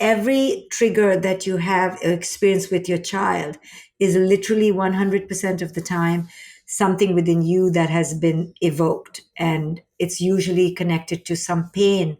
every trigger that you have experienced with your child is literally 100% of the time something within you that has been evoked. And it's usually connected to some pain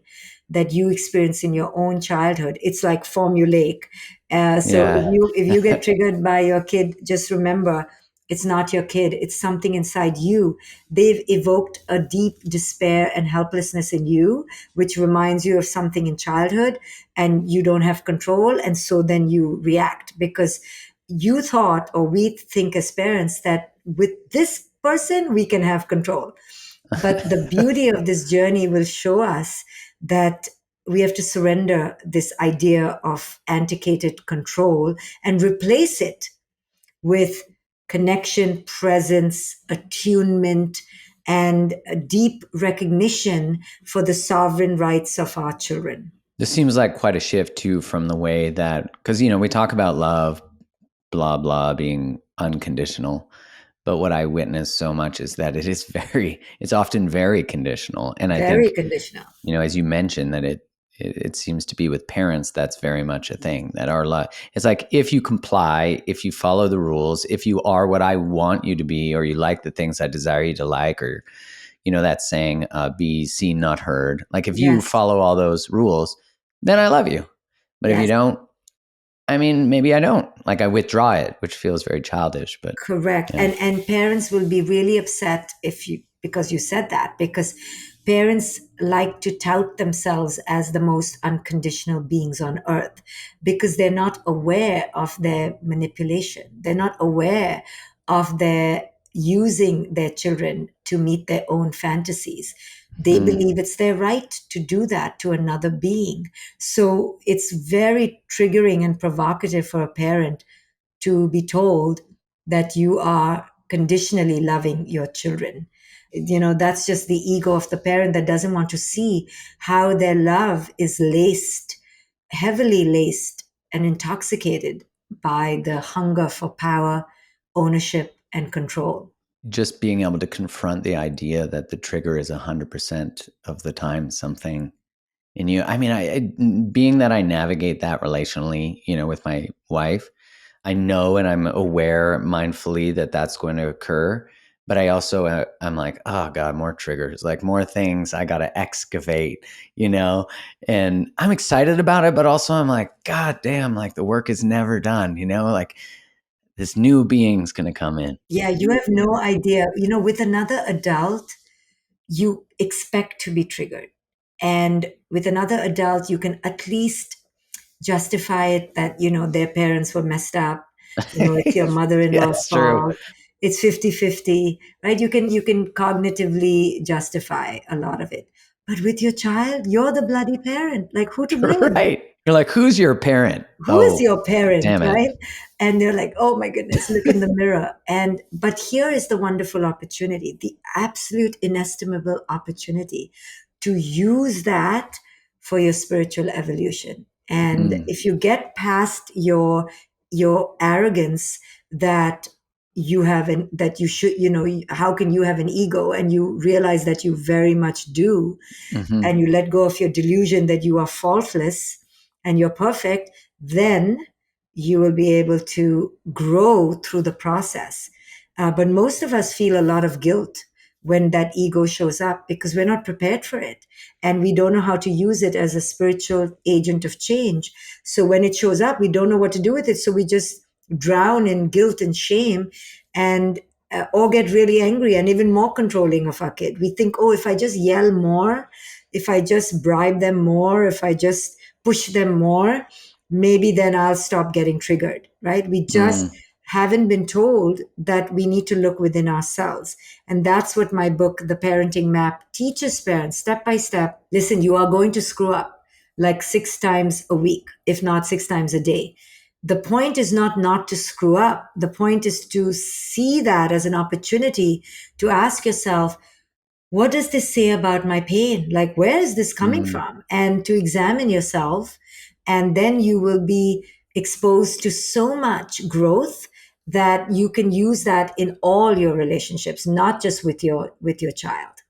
that you experience in your own childhood. It's like formulaic. So Yeah. if you get triggered by your kid, just remember it's not your kid. It's something inside you. They've evoked a deep despair and helplessness in you, which reminds you of something in childhood, and you don't have control. And so then you react because you thought, or we think as parents, that with this person we can have control. But the beauty of this journey will show us that we have to surrender this idea of antiquated control and replace it with connection, presence, attunement, and a deep recognition for the sovereign rights of our children. This seems like quite a shift too from the way that, because, we talk about love, blah, blah, being unconditional. But what I witness so much is that it's often very conditional. And I Very think, conditional. as you mentioned, that it seems to be with parents, that's very much a thing that our love, it's like, if you comply, if you follow the rules, if you are what I want you to be, or you like the things I desire you to like, or, that saying, be seen, not heard. Like, if you Yes, follow all those rules, then I love you. But if you yes. don't, I mean, maybe I don't. Like, I withdraw it, which feels very childish, but Correct. yeah. And parents will be really upset if you because you said that, because parents like to tout themselves as the most unconditional beings on earth because they're not aware of their manipulation. They're not aware of their using their children to meet their own fantasies. They believe it's their right to do that to another being. So it's very triggering and provocative for a parent to be told that you are conditionally loving your children. That's just the ego of the parent that doesn't want to see how their love is laced, heavily laced, and intoxicated by the hunger for power, ownership, and control. Just being able to confront the idea that the trigger is 100% of the time something in you. I mean, being that I navigate that relationally, with my wife, I know and I'm aware mindfully that that's going to occur. But I also, I'm like, oh God, more triggers, like more things I got to excavate, and I'm excited about it. But also I'm like, God damn, like the work is never done, like this new being's going to come in. Yeah, you have no idea. With another adult, you expect to be triggered. And with another adult, you can at least justify it that, their parents were messed up. It's your Yeah, mother-in-law's it's true. fault. It's 50-50, right? You can cognitively justify a lot of it. But with your child, you're the bloody parent. Like, who to blame? Right. You're like, who's your parent? Who is Oh, your parent, damn it. right? And they're like, oh my goodness, look in the mirror. But here is the wonderful opportunity, the absolute inestimable opportunity to use that for your spiritual evolution. And Mm. if you get past your arrogance that you have that you should, how can you have an ego, and you realize that you very much do, Hmm. and you let go of your delusion that you are faultless and you're perfect, then you will be able to grow through the process. But most of us feel a lot of guilt when that ego shows up because we're not prepared for it and we don't know how to use it as a spiritual agent of change. So when it shows up, we don't know what to do with it. So we just drown in guilt and shame, and or get really angry and even more controlling of our kid. We think, oh, if I just yell more, if I just bribe them more, if I just push them more, maybe then I'll stop getting triggered, right? We just Mm. haven't been told that we need to look within ourselves. And that's what my book, The Parenting Map, teaches parents step by step. Listen, you are going to screw up like 6 times a week, if not 6 times a day. The point is not to screw up. The point is to see that as an opportunity to ask yourself, what does this say about my pain? Like, where is this coming Mm. from? And to examine yourself. And then you will be exposed to so much growth that you can use that in all your relationships, not just with your child.